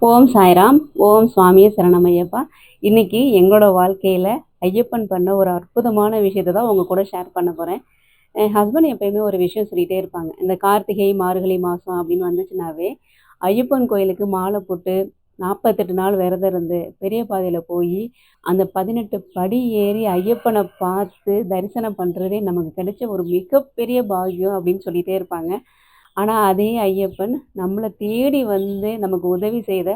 ஓம் சாய்ராம். ஓம் சுவாமியே சரணமையப்பா. இன்னைக்கு எங்களோட வாழ்க்கையில் ஐயப்பன் பண்ண ஒரு அற்புதமான விஷயத்தை தான் உங்கள் கூட ஷேர் பண்ண போகிறேன். என் ஹஸ்பண்ட் எப்பயுமே ஒரு விஷயம் சொல்லிகிட்டே இருப்பாங்க. இந்த கார்த்திகை மார்கழி மாதம் அப்படின்னு வந்துச்சுனாவே ஐயப்பன் கோயிலுக்கு மாலை போட்டு 48 நாள் விரதம் இருந்து பெரிய பாதையில் போய் அந்த 18 படி ஏறி ஐயப்பனை பார்த்து தரிசனம் பண்ணுறதே நமக்கு கிடைச்ச ஒரு மிகப்பெரிய பாக்கியம் அப்படின்னு சொல்லிகிட்டே இருப்பாங்க. ஆனால் அதே ஐயப்பன் நம்மளை தேடி வந்து நமக்கு உதவி செய்த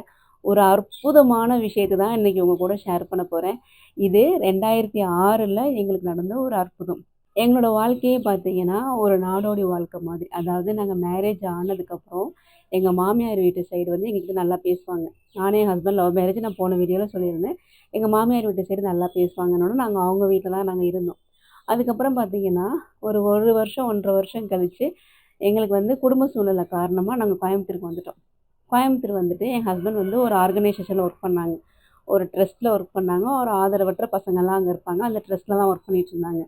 ஒரு அற்புதமான விஷயத்தை தான் இன்றைக்கி உங்கள் கூட ஷேர் பண்ண போகிறேன். இது 2006ல் எங்களுக்கு நடந்த ஒரு அற்புதம். எங்களோட வாழ்க்கையே பார்த்தீங்கன்னா ஒரு நாடோடி வாழ்க்கை மாதிரி. அதாவது நாங்கள் மேரேஜ் ஆனதுக்கப்புறம் எங்கள் மாமியார் வீட்டு சைடு வந்து எங்ககிட்ட நல்லா பேசுவாங்க. நானே என் ஹஸ்பண்ட் லவ் மேரேஜ், நான் போன வீடியோவில் சொல்லியிருந்தேன். எங்கள் மாமியார் வீட்டு சைடு நல்லா பேசுவாங்கன்னு நாங்கள் அவங்க வீட்டில் தான் நாங்கள் இருந்தோம். அதுக்கப்புறம் பார்த்தீங்கன்னா ஒரு வருஷம் 1.5 வருஷம் கழித்து எங்களுக்கு வந்து குடும்ப சூழ்நிலை காரணமாக நாங்கள் கோயம்புத்தூருக்கு வந்துட்டோம். கோயம்புத்தூர் வந்துட்டு என் ஹஸ்பண்ட் வந்து ஒரு ஆர்கனைசேஷனில் ஒர்க் பண்ணாங்க. ஒரு ட்ரஸ்ட்டில் ஒர்க் பண்ணாங்க. ஒரு ஆதரவற்ற பசங்கள்லாம் அங்கே இருப்பாங்க. அந்த ட்ரஸ்ட்டில் தான் ஒர்க் பண்ணிகிட்டு இருந்தாங்க.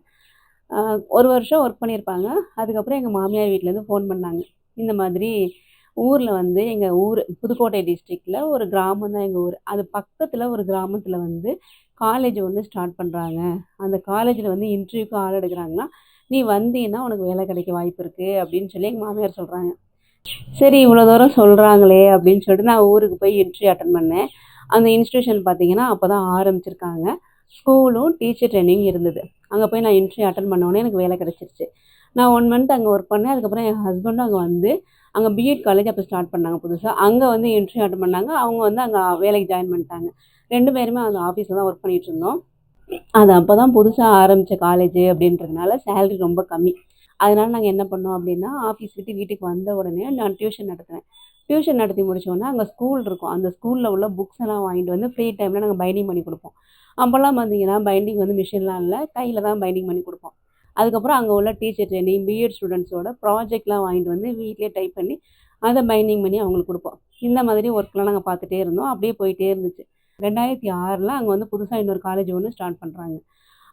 ஒரு வருஷம் ஒர்க் பண்ணியிருப்பாங்க. அதுக்கப்புறம் எங்கள் மாமியார் வீட்டிலேருந்து ஃபோன் பண்ணாங்க. இந்த மாதிரி ஊரில் வந்து எங்கள் ஊர் புதுக்கோட்டை டிஸ்ட்ரிக்டில் ஒரு கிராமம் தான் எங்கள் ஊர். அது பக்கத்தில் ஒரு கிராமத்தில் வந்து காலேஜ் ஒன்று ஸ்டார்ட் பண்ணுறாங்க. அந்த காலேஜில் வந்து இன்டர்வியூக்கு ஆள் எடுக்கிறாங்கன்னா, நீ வந்தீன்னா உனக்கு வேலை கிடைக்க வாய்ப்பு இருக்குது அப்படின்னு சொல்லி எங்கள் மாமியார் சொல்கிறாங்க. சரி, இவ்வளோ தூரம் சொல்கிறாங்களே அப்படின்னு சொல்லிட்டு நான் ஊருக்கு போய் இன்டர்வியூ அட்டன் பண்ணேன். அந்த இன்ஸ்டியூஷன் பார்த்தீங்கன்னா அப்போ தான் ஆரம்பிச்சிருக்காங்க. ஸ்கூலும் டீச்சர் ட்ரெயினிங் இருந்தது. அங்கே போய் நான் இன்டர்வியூ அட்டன் பண்ணோடனே எனக்கு வேலை கிடச்சிருச்சு. நான் 1 மந்த் அங்கே ஒர்க் பண்ணேன். அதுக்கப்புறம் என் ஹஸ்பண்டும் அங்கே வந்து அங்கே பிஎட் காலேஜ் அப்போ ஸ்டார்ட் பண்ணாங்க புதுசாக. அங்கே வந்து இன்டர்வியூ அட்டன் பண்ணாங்க. அவங்க வந்து அங்கே வேலைக்கு ஜாயின் பண்ணிட்டாங்க. 2 பேருமே அந்த ஆஃபீஸில் தான் ஒர்க் பண்ணிகிட்டு இருந்தோம். அது அப்போ தான் புதுசாக ஆரம்பித்த காலேஜ் அப்படின்றதுனால சேலரி ரொம்ப கம்மி. அதனால நாங்கள் என்ன பண்ணோம் அப்படின்னா, ஆஃபீஸ் விட்டு வீட்டுக்கு வந்த உடனே நான் டியூஷன் நடத்துவேன். டியூஷன் நடத்தி முடிச்சோடனே அங்கே ஸ்கூல் இருக்கும். அந்த ஸ்கூலில் உள்ள புக்ஸ் எல்லாம் வாங்கிட்டு வந்து ஃப்ரீ டைமில் நாங்கள் பைண்டிங் பண்ணி கொடுப்போம். அப்போல்லாம் பார்த்தீங்கன்னா பைண்டிங் வந்து மிஷின்லாம் இல்லை, கையில் தான் பைண்டிங் பண்ணி கொடுப்போம். அதுக்கப்புறம் அங்கே உள்ள டீச்சர் ட்ரெயினிங், பிஎட் ஸ்டூடெண்ட்ஸோட ப்ராஜெக்ட்லாம் வாங்கிட்டு வந்து வீட்டிலே டைப் பண்ணி அதை பைண்டிங் பண்ணி அவங்களுக்கு கொடுப்போம். இந்த மாதிரி ஒர்க்லாம் நாங்கள் பார்த்துட்டே இருந்தோம். அப்படியே போயிட்டே இருந்துச்சு. 2006ல் அங்கே வந்து புதுசாக இன்னொரு காலேஜ் ஒன்று ஸ்டார்ட் பண்ணுறாங்க.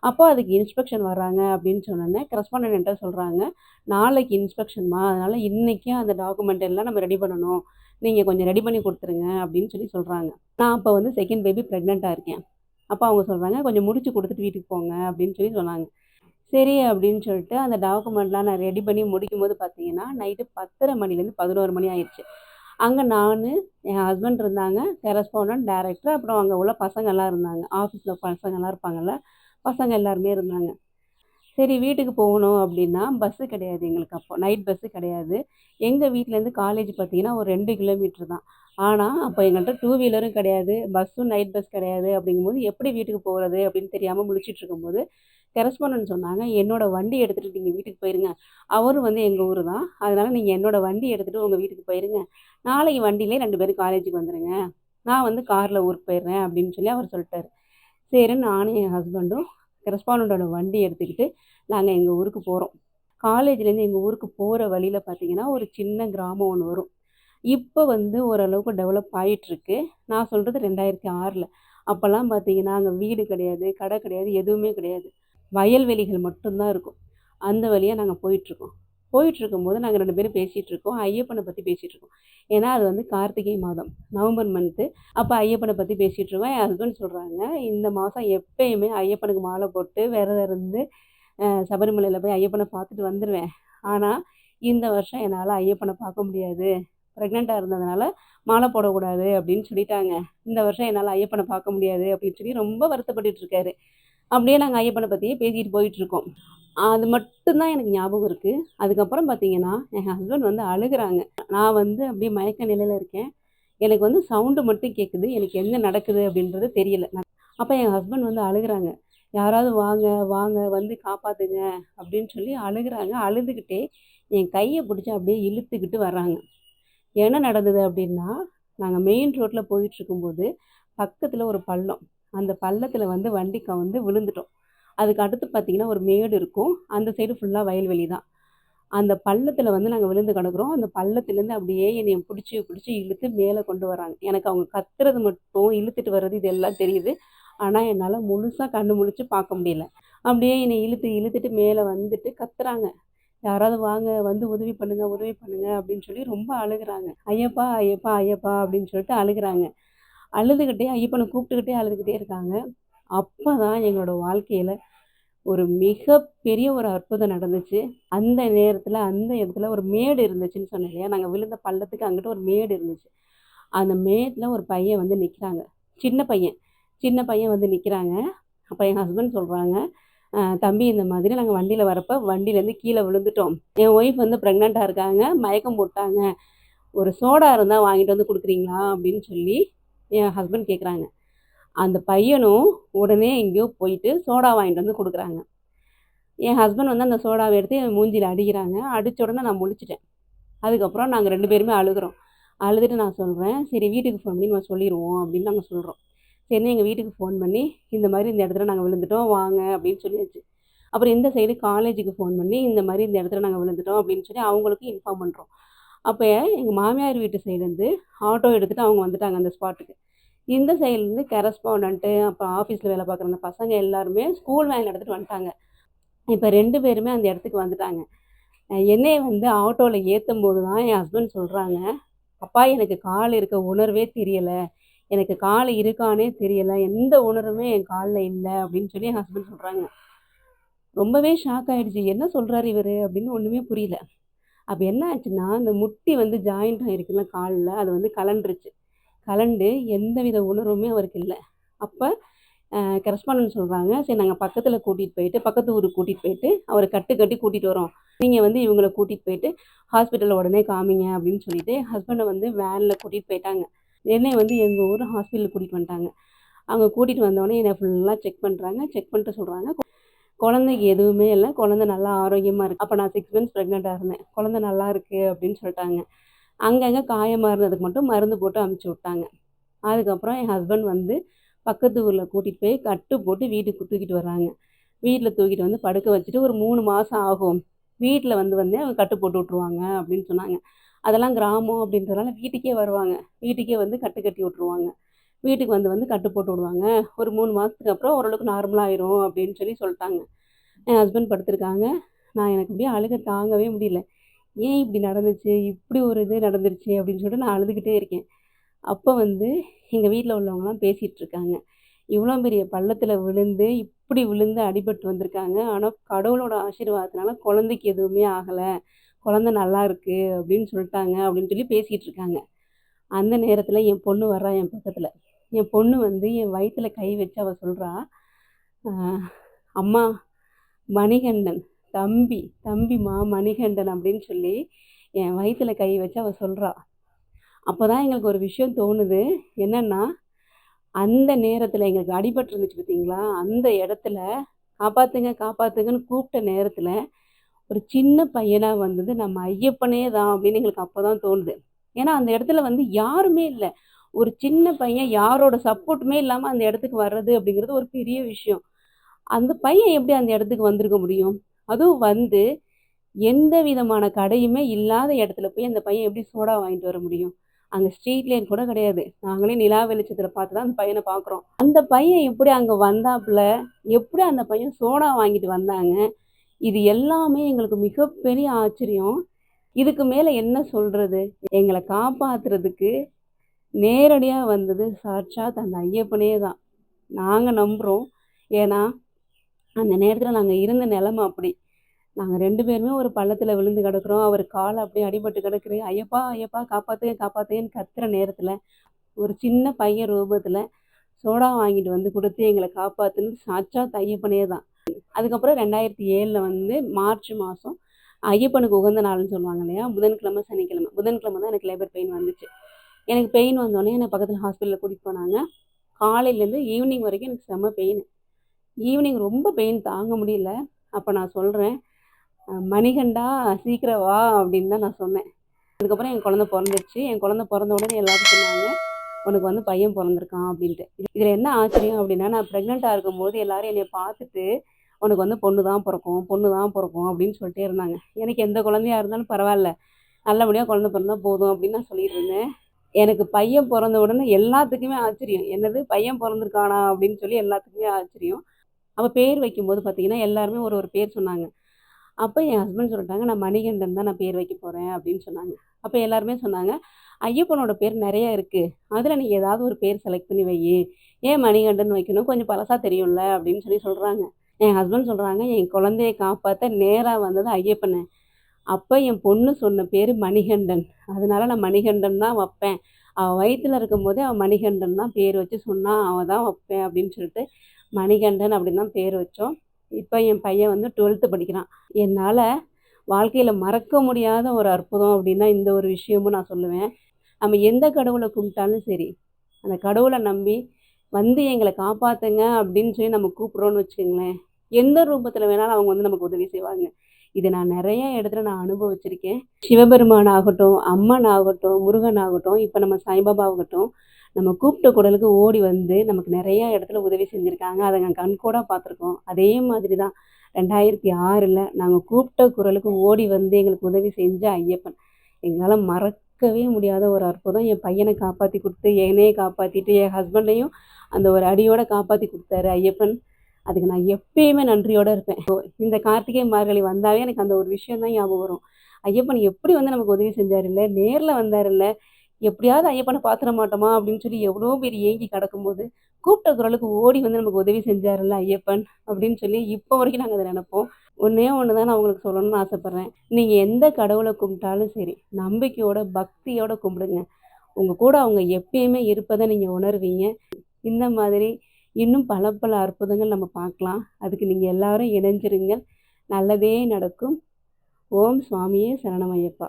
அப்போ அதுக்கு இன்ஸ்பெக்ஷன் வர்றாங்க அப்படின்னு சொன்னோன்னே கரஸ்பாண்டன்ட் என்கிட்ட சொல்கிறாங்க, நாளைக்கு இன்ஸ்பெக்ஷன்மா, அதனால் இன்றைக்கே அந்த டாக்குமெண்ட் எல்லாம் நம்ம ரெடி பண்ணணும், நீங்கள் கொஞ்சம் ரெடி பண்ணி கொடுத்துருங்க அப்படின்னு சொல்லி சொல்கிறாங்க. நான் அப்போ வந்து செகண்ட் பேபி ப்ரெக்னெண்ட்டாக இருக்கேன். அப்போ அவங்க சொல்கிறாங்க, கொஞ்சம் முடிச்சு கொடுத்துட்டு வீட்டுக்கு போங்க அப்படின்னு சொல்லி சொன்னாங்க. சரி அப்படின்னு சொல்லிட்டு அந்த டாக்குமெண்ட்லாம் நான் ரெடி பண்ணி முடிக்கும்போது பார்த்தீங்கன்னா நைட்டு 10:30 மணிலேருந்து 11 மணி ஆயிடுச்சு. அங்கே நான், என் ஹஸ்பண்ட் இருந்தாங்க, கரஸ்பாண்டன்ட், டைரக்டர், அப்புறம் அங்கே உள்ள பசங்கள்லாம் இருந்தாங்க. ஆஃபீஸில் பசங்கள்லாம் இருப்பாங்கள்ல, பசங்க எல்லாருமே இருந்தாங்க. சரி, வீட்டுக்கு போகணும் அப்படின்னா பஸ்ஸு கிடையாது எங்களுக்கு. அப்போ நைட் பஸ்ஸு கிடையாது. எங்கள் வீட்டிலேருந்து காலேஜ் பார்த்தீங்கன்னா ஒரு 2 கிலோமீட்டர் தான். ஆனால் அப்போ எங்கள்கிட்ட 2 வீலரும் கிடையாது, பஸ்ஸும் நைட் பஸ் கிடையாது. அப்படிங்கும்போது எப்படி வீட்டுக்கு போகிறது அப்படின்னு தெரியாமல் முழிச்சிட்டு இருக்கும்போது கரஸ்பாண்டன்ட் சொன்னாங்க, என்னோட வண்டி எடுத்துகிட்டு நீங்கள் வீட்டுக்கு போயிருங்க. அவரும் வந்து எங்கள் ஊர் தான். அதனால் நீங்கள் என்னோட வண்டி எடுத்துகிட்டு உங்கள் வீட்டுக்கு போயிருங்க. நாளைக்கு வண்டியிலே 2 பேரும் காலேஜுக்கு வந்துடுங்க. நான் வந்து காரில் ஊருக்கு போயிடுறேன் அப்படின்னு சொல்லி அவர் சொல்லிட்டாரு. சரின்னு நானும் என் ஹஸ்பண்டும் கரஸ்பாண்டண்ட்டோட வண்டி எடுத்துக்கிட்டு நாங்கள் எங்கள் ஊருக்கு போகிறோம். காலேஜ்லேருந்து எங்கள் ஊருக்கு போகிற வழியில் பார்த்தீங்கன்னா ஒரு சின்ன கிராமம் ஒன்று வரும். இப்போ வந்து ஓரளவுக்கு டெவலப் ஆகிட்டுருக்கு. நான் சொல்கிறது 2006ல். அப்போல்லாம் பார்த்தீங்கன்னா அங்கே வீடு கிடையாது, கடை கிடையாது, எதுவுமே கிடையாது. வயல்வெளிகள் மட்டும்தான் இருக்கும். அந்த வழியாக நாங்கள் போயிட்டுருக்கோம். போயிட்டுருக்கும்போது நாங்கள் 2 பேரும் பேசிகிட்ருக்கோம். ஐயப்பனை பற்றி பேசிகிட்ருக்கோம். ஏன்னா அது வந்து கார்த்திகை மாதம், நவம்பர் மந்த்து. அப்போ ஐயப்பனை பற்றி பேசிகிட்ருக்கோம். என் ஹஸ்பண்ட் சொல்கிறாங்க, இந்த மாதம் எப்பயுமே ஐயப்பனுக்கு மாலை போட்டு விரதம் இருந்து சபரிமலையில் போய் ஐயப்பனை பார்த்துட்டு வந்துடுவேன். ஆனால் இந்த வருஷம் என்னால் ஐயப்பனை பார்க்க முடியாது, ப்ரெக்னெண்ட்டாக இருந்ததுனால மாலை போடக்கூடாது அப்படின்னு சொல்லிட்டாங்க. இந்த வருஷம் என்னால் ஐயப்பனை பார்க்க முடியாது அப்படின்னு சொல்லி ரொம்ப வருத்தப்பட்டுட்டு இருக்காரு. அப்படியே நாங்கள் ஐயப்பனை பற்றியே பேசிட்டு போயிட்டுருக்கோம். அது மட்டும் தான் எனக்கு ஞாபகம் இருக்குது. அதுக்கப்புறம் பார்த்தீங்கன்னா என் ஹஸ்பண்ட் வந்து அழுகுறாங்க. நான் வந்து அப்படியே மயக்க நிலையில் இருக்கேன். எனக்கு வந்து சவுண்டு மட்டும் கேட்குது. எனக்கு என்ன நடக்குது அப்படின்றது தெரியல. அப்போ என் ஹஸ்பண்ட் வந்து அழுகுறாங்க. யாராவது வாங்க, வாங்க வந்து காப்பாத்துங்க அப்படின்னு சொல்லி அழுகுறாங்க. அழுதுகிட்டே என் கையை பிடிச்சி அப்படியே இழுத்துக்கிட்டு வர்றாங்க. என்ன நடந்தது அப்படின்னா, நாங்கள் மெயின் ரோட்டில் போயிட்டுருக்கும்போது பக்கத்தில் ஒரு பள்ளம். அந்த பள்ளத்தில் வந்து வண்டி கவுந்து விழுந்துட்டோம். அதுக்கு அடுத்து பார்த்தீங்கன்னா ஒரு மேடு இருக்கும். அந்த சைடு ஃபுல்லாக வயல்வெளி தான். அந்த பள்ளத்தில் வந்து நாங்கள் விழுந்து கிடக்குறோம். அந்த பள்ளத்துலேருந்து அப்படியே என்னைய பிடிச்சி பிடிச்சி இழுத்து மேலே கொண்டு வராங்க. எனக்கு அவங்க கத்துறது மட்டும், இழுத்துட்டு வர்றது இதெல்லாம் தெரியுது. ஆனால் என்னால் முழுசாக கண்ணு முழிச்சு பார்க்க முடியல. அப்படியே என்னை இழுத்து இழுத்துட்டு மேலே வந்துட்டு கத்துறாங்க. யாராவது வாங்க வந்து உதவி பண்ணுங்க உதவி பண்ணுங்க அப்படின்னு சொல்லி ரொம்ப அழுகுறாங்க. ஐயப்பா ஐயப்பா ஐயப்பா அப்படின்னு சொல்லிட்டு அழுகுறாங்க. அழுதுகிட்டே ஐயப்பனை கூப்பிட்டுக்கிட்டே அழுதுகிட்டே இருக்காங்க. அப்போ தான் எங்களோட வாழ்க்கையில் ஒரு மிகப்பெரிய ஒரு அற்புதம் நடந்துச்சு. அந்த நேரத்தில் அந்த இடத்துல ஒரு மேடு இருந்துச்சுன்னு சொன்னேன் இல்லையா, நாங்கள் விழுந்த பள்ளத்துக்கு அங்கிட்டு ஒரு மேடு இருந்துச்சு. அந்த மேட்டில் ஒரு பையன் வந்து நிற்கிறாங்க. சின்ன பையன் சின்ன பையன் வந்து நிற்கிறாங்க. அப்போ என் ஹஸ்பண்ட் சொல்கிறாங்க, தம்பி இந்த மாதிரி நாங்கள் வண்டியில் வரப்போ வண்டியிலேருந்து கீழே விழுந்துட்டோம். என் ஒய்ஃப் வந்து ப்ரெக்னெண்ட்டாக இருக்காங்க, மயக்கம் போட்டாங்க. ஒரு சோடா இருந்தால் வாங்கிட்டு வந்து கொடுக்குறீங்களா அப்படின்னு சொல்லி என் ஹஸ்பண்ட் கேட்குறாங்க. அந்த பையனும் உடனே எங்கேயோ போயிட்டு சோடா வாங்கிட்டு வந்து கொடுக்குறாங்க. என் ஹஸ்பண்ட் வந்து அந்த சோடாவை எடுத்து என் மூஞ்சியில் அடிக்கிறாங்க. அடித்த உடனே நான் முழிச்சிட்டேன். அதுக்கப்புறம் நாங்கள் 2 பேருமே அழுகுறோம். அழுதுட்டு நான் சொல்கிறேன், சரி வீட்டுக்கு ஃபோன் பண்ணி நம்ம சொல்லிடுவோம் அப்படின்னு நாங்கள் சொல்கிறோம். சரின்னு எங்கள் வீட்டுக்கு ஃபோன் பண்ணி, இந்த மாதிரி இந்த இடத்துல நாங்கள் விழுந்துட்டோம் வாங்க அப்படின்னு சொல்லியாச்சு. அப்புறம் இந்த சைடு காலேஜுக்கு ஃபோன் பண்ணி, இந்த மாதிரி இந்த இடத்துல நாங்கள் விழுந்துட்டோம் அப்படின்னு சொல்லி அவங்களுக்கும் இன்ஃபார்ம் பண்ணுறோம். அப்போ எங்கள் மாமியார் வீட்டு சைடுலேருந்து ஆட்டோ எடுத்துகிட்டு அவங்க வந்துட்டாங்க அந்த ஸ்பாட்டுக்கு. இந்த சைட்லேருந்து கரஸ்பாண்டன்ட்டு, அப்புறம் ஆஃபீஸில் வேலை பார்க்குற அந்த பசங்க எல்லாருமே ஸ்கூல் வேன் எடுத்துகிட்டு வந்துட்டாங்க. இப்போ 2 பேருமே அந்த இடத்துக்கு வந்துட்டாங்க. என்னைய வந்து ஆட்டோவில் ஏற்றும்போது தான் என் ஹஸ்பண்ட் சொல்கிறாங்க, அப்பா எனக்கு கால் இருக்க உணர்வே தெரியலை, எனக்கு கால் இருக்கானே தெரியலை, எந்த உணர்வுமே என் காலில் இல்லை அப்படின்னு சொல்லி என் ஹஸ்பண்ட் சொல்கிறாங்க. ரொம்பவே ஷாக் ஆகிடுச்சு. என்ன சொல்கிறாரு இவர் அப்படின்னு ஒன்றுமே புரியல. அப்போ என்ன ஆச்சுன்னா, இந்த முட்டி வந்து ஜாயிண்ட் ஆகிருக்குல்ல காலில், அது வந்து கலண்டுருச்சு. கலண்டு எந்தவித உணர்வுமே அவருக்கு இல்லை. அப்போ கரஸ்பாண்டன்ட் சொல்கிறாங்க, சரி நாங்கள் பக்கத்தில் கூட்டிகிட்டு போயிட்டு பக்கத்து ஊருக்கு கூட்டிகிட்டு போயிட்டு அவரை கட்டு கட்டி கூட்டிகிட்டு வரோம், நீங்கள் வந்து இவங்கள கூட்டிகிட்டு போயிட்டு ஹாஸ்பிட்டலில் உடனே காமிங்க அப்படின்னு சொல்லிட்டு ஹஸ்பண்டை வந்து வேனில் கூட்டிகிட்டு போயிட்டாங்க. என்னை வந்து எங்கள் ஊர் ஹாஸ்பிட்டலுக்கு கூட்டிகிட்டு வந்துட்டாங்க. அவங்க கூட்டிகிட்டு வந்தோடனே என்னை ஃபுல்லாக செக் பண்ணுறாங்க. செக் பண்ணிட்டு சொல்கிறாங்க, குழந்தைக்கு எதுவுமே இல்லை, குழந்தை நல்லா ஆரோக்கியமாக இருக்குது. அப்போ நான் 6 மந்த்ஸ் ப்ரெக்னெண்ட்டாக இருந்தேன். குழந்தை நல்லா இருக்குது அப்படின்னு சொல்லிட்டாங்க. அங்கங்கே காயமாக இருந்ததுக்கு மட்டும் மருந்து போட்டு அமுச்சு விட்டாங்க. அதுக்கப்புறம் என் ஹஸ்பண்ட் வந்து பக்கத்து ஊரில் கூட்டிகிட்டு போய் கட்டு போட்டு வீட்டுக்கு தூக்கிட்டு வர்றாங்க. வீட்டில் தூக்கிட்டு வந்து படுக்க வச்சுட்டு ஒரு 3 மாதம் ஆகும். வீட்டில் வந்து அவங்க கட்டு போட்டு விட்ருவாங்க அப்படின்னு சொன்னாங்க. அதெல்லாம் கிராமம் அப்படின்றதுனால வீட்டுக்கே வருவாங்க. வீட்டுக்கே வந்து கட்டு கட்டி விட்ருவாங்க. வீட்டுக்கு வந்து கட்டு போட்டு விடுவாங்க. ஒரு 3 மாதத்துக்கு அப்புறம் ஓரளவுக்கு நார்மலாகிரும் அப்படின்னு சொல்லிட்டாங்க. என் ஹஸ்பண்ட் படுத்திருக்காங்க. நான் எனக்கு அப்படியே அழுக தாங்கவே முடியல. ஏன் இப்படி நடந்துச்சு, இப்படி ஒரு இது நடந்துருச்சு அப்படின்னு சொல்லிட்டு நான் அழுதுகிட்டே இருக்கேன். அப்போ வந்து எங்கள் வீட்டில் உள்ளவங்கலாம் பேசிகிட்டு இருக்காங்க. இவ்வளோ பெரிய பள்ளத்தில் விழுந்து இப்படி விழுந்து அடிபட்டு வந்திருக்காங்க. ஆனால் கடவுளோட ஆசீர்வாதத்தினால குழந்தைக்கு எதுவுமே ஆகலை, குழந்தை நல்லா இருக்குது அப்படின்னு சொல்லிட்டாங்க அப்படின்னு சொல்லி பேசிகிட்டு இருக்காங்க. அந்த நேரத்தில் என் பொண்ணு வர்றா என் பக்கத்தில். என் பொண்ணு வந்து என் வயிற்றுல கை வச்சு அவள் சொல்கிறா, அம்மா மணிகண்டன் தம்பிம்மா மணிகண்டன் அப்படின்னு சொல்லி என் வயிற்றுல கை வச்சு அவள் சொல்கிறா. அப்போ தான் எங்களுக்கு ஒரு விஷயம் தோணுது. என்னென்னா, அந்த நேரத்தில் எங்களுக்கு அடிபட்டு இருந்துச்சு பார்த்தீங்களா, அந்த இடத்துல காப்பாற்றுங்க காப்பாற்றுங்கன்னு கூப்பிட்ட நேரத்தில் ஒரு சின்ன பையனாக வந்தது நம்ம ஐயப்பனே தான் அப்படின்னு எங்களுக்கு அப்போ தான் தோணுது. ஏன்னா அந்த இடத்துல வந்து யாருமே இல்லை. ஒரு சின்ன பையன் யாரோட சப்போர்ட்டுமே இல்லாமல் அந்த இடத்துக்கு வர்றது அப்படிங்கிறது ஒரு பெரிய விஷயம். அந்த பையன் எப்படி அந்த இடத்துக்கு வந்திருக்க முடியும்? அதுவும் வந்து எந்த விதமான கடையுமே இல்லாத இடத்துல போய் அந்த பையன் எப்படி சோடா வாங்கிட்டு வர முடியும்? அங்கே ஸ்ட்ரீட் லைட் கூட கிடையாது. நாங்களே நிலா வெளிச்சத்தில் பார்த்து தான் அந்த பையனை பார்க்குறோம். அந்த பையன் எப்படி அங்கே வந்தாப்புல, எப்படி அந்த பையன் சோடா வாங்கிட்டு வந்தாங்க? இது எல்லாமே எங்களுக்கு மிகப்பெரிய ஆச்சரியம். இதுக்கு மேலே என்ன சொல்கிறது? எங்களை காப்பாற்றுறதுக்கு நேரடியாக வந்தது சாட்சாத் அந்த ஐயப்பனே தான். நாங்கள் நம்புகிறோம். ஏன்னா அந்த நேரத்தில் நாங்கள் இருந்த நிலமை அப்படி. நாங்கள் 2 பேருமே ஒரு பள்ளத்தில் விழுந்து கிடக்குறோம். அவர் கால் அப்படியே அடிபட்டு கிடக்குது. ஐயப்பா ஐயப்பா காப்பாற்றுங்க காப்பாற்றுங்கன்னு கத்துற நேரத்தில் ஒரு சின்ன பையன் ரூபத்தில் சோடா வாங்கிட்டு வந்து கொடுத்து எங்களை காப்பாற்றுன்னு சாட்சாத் ஐயப்பனே தான். அதுக்கப்புறம் 2007 வந்து மார்ச் மாதம் ஐயப்பனுக்கு உகந்த நாள்னு சொல்லுவாங்க இல்லையா, புதன்கிழமை சனிக்கிழமை. புதன்கிழமை தான் எனக்கு லேபர் பெயின் வந்துச்சு. எனக்கு பெயின் வந்தோடனே என்னை பக்கத்தில் ஹாஸ்பிட்டலில் கூட்டிகிட்டு போனாங்க. காலையிலேருந்து ஈவினிங் வரைக்கும் எனக்கு செம்ம பெயின். ஈவினிங் ரொம்ப பெயின் தாங்க முடியல. அப்போ நான் சொல்கிறேன், மணிகண்டா சீக்கிரம் வா அப்படின்னு தான் நான் சொன்னேன். அதுக்கப்புறம் என் குழந்தை பிறந்துருச்சு. என் குழந்தை பிறந்த உடனே எல்லாரும் சொன்னாங்க, உனக்கு வந்து பையன் பிறந்திருக்கான் அப்படின்ட்டு. இதில் என்ன ஆச்சரியம் அப்படின்னா, நான் ப்ரெக்னெண்ட்டாக இருக்கும்போது எல்லோரும் என்னை பார்த்துட்டு உனக்கு வந்து பொண்ணு தான் பிறக்கும் அப்படின்னு சொல்லிட்டே இருந்தாங்க. எனக்கு எந்த குழந்தையா இருந்தாலும் பரவாயில்ல, நல்லபடியாக குழந்தை பிறந்தா போதும் அப்படின்னு நான் சொல்லிட்டு இருந்தேன். எனக்கு பையன் பிறந்த உடனே எல்லாத்துக்குமே ஆச்சரியம். என்னது பையன் பிறந்திருக்கானா அப்படின்னு சொல்லி எல்லாத்துக்குமே ஆச்சரியம். அப்போ பேர் வைக்கும்போது பார்த்திங்கன்னா எல்லாருமே ஒரு பேர் சொன்னாங்க. அப்போ என் ஹஸ்பண்ட் சொல்லிட்டாங்க, "நான் மணிகண்டன் தான் நான் பேர் வைக்க போறேன்" அப்படின்னு சொன்னாங்க. அப்போ எல்லாருமே சொன்னாங்க, "ஐயப்பனோட பேர் நெறைய இருக்கு. அதுல நீ ஏதாவது ஒரு பேர் செலக்ட் பண்ணி வையி. ஏன் மணிகண்டன் வைக்கணும்? கொஞ்சம் பழசா தெரியும்ல" அப்படின்னு சொல்றாங்க. என் ஹஸ்பண்ட் சொல்றாங்க, "என் குழந்தைய காப்பாத்த நேரா வந்தது ஐயப்பனு. அப்ப என் பொண்ணு சொன்ன பேரு மணிகண்டன். அதனால நான் மணிகண்டன் தான் வப்பேன். அவ வயித்துல இருக்கும்போதே அவ மணிகண்டன் தான் பேர் வச்சு சொன்னா, அவ தான் வப்பேன்" அப்படின்னு சொல்லிட்டு மணிகண்டன் அப்படின்னு தான் பேர் வச்சோம். இப்ப என் பையன் வந்து 12த் படிக்கிறான். என்னால வாழ்க்கையில மறக்க முடியாத ஒரு அற்புதம் அப்படின்னா, இந்த ஒரு விஷயமும் நான் சொல்லுவேன். நம்ம எந்த கடவுள கும்பிட்டாலும் சரி, அந்த கடவுள நம்பி வந்து எங்கள காப்பாத்துங்க அப்படின்னு சொல்லி நம்ம கூப்பிடுறோம்னு வச்சுக்கங்களேன், எந்த ரூபத்துல வேணாலும் அவங்க வந்து நமக்கு உதவி செய்வாங்க. இத நான் நெறைய இடத்துல நான் அனுபவிச்சிருக்கேன். சிவபெருமான் ஆகட்டும், அம்மன் ஆகட்டும், முருகன் ஆகட்டும், இப்ப நம்ம சாய்பாபா ஆகட்டும், நம்ம கூப்பிட்ட குரலுக்கு ஓடி வந்து நமக்கு நெறைய இடத்துல உதவி செஞ்சிருக்காங்க. அத நான் கண்கூடா பார்த்துருக்கோம். அதே மாதிரி தான் 2006ல நாங்க கூப்பிட்ட குரலுக்கு ஓடி வந்து எங்களுக்கு உதவி செஞ்ச ஐயப்பன். எங்களால மறக்கவே முடியாத ஒரு அற்புதம். என் பையன காப்பாத்தி குடுத்து, என்னைய காப்பாத்திட்டு, என் ஹஸ்பண்டையும் அந்த ஒரு அடியோட காப்பாத்தி குடுத்தாரு ஐயப்பன். அதுக்கு நான் எப்பயுமே நன்றியோட இருப்பேன். இந்த கார்த்திகை மார்கழி வந்தாவே எனக்கு அந்த ஒரு விஷயம் தான் ஞாபகம் வரும். ஐயப்பன் எப்படி வந்து நமக்கு உதவி செஞ்சாருல்ல, நேர்ல வந்தாருல்ல, எப்படியாவது ஐயப்பன பாத்துற மாட்டோமா அப்படின்னு சொல்லி எவ்வளோ பேர் ஏங்கி கிடக்கும்போது, கூப்பிட்ட குரலுக்கு ஓடி வந்து நமக்கு உதவி செஞ்சாருல்ல ஐயப்பன் அப்படின்னு சொல்லி இப்போ வரைக்கும் நாங்க அத நெனைப்போம். ஒண்ணே ஒண்ணு தான் நான் உங்களுக்கு சொல்லணும்னு ஆசைப்படுறேன். நீங்க எந்த கடவுள கும்பிட்டாலும் சரி, நம்பிக்கையோட, பக்தியோட கும்பிடுங்க. உங்க கூட அவங்க எப்பயுமே இருப்பத நீங்க உணர்வீங்க. இந்த மாதிரி இன்னும் பல பல அற்புதங்கள் நம்ம பார்க்கலாம். அதுக்கு நீங்க எல்லாரும் இணைஞ்சிருங்க. நல்லதே நடக்கும். ஓம் சுவாமியே சரணம் ஐயப்பா.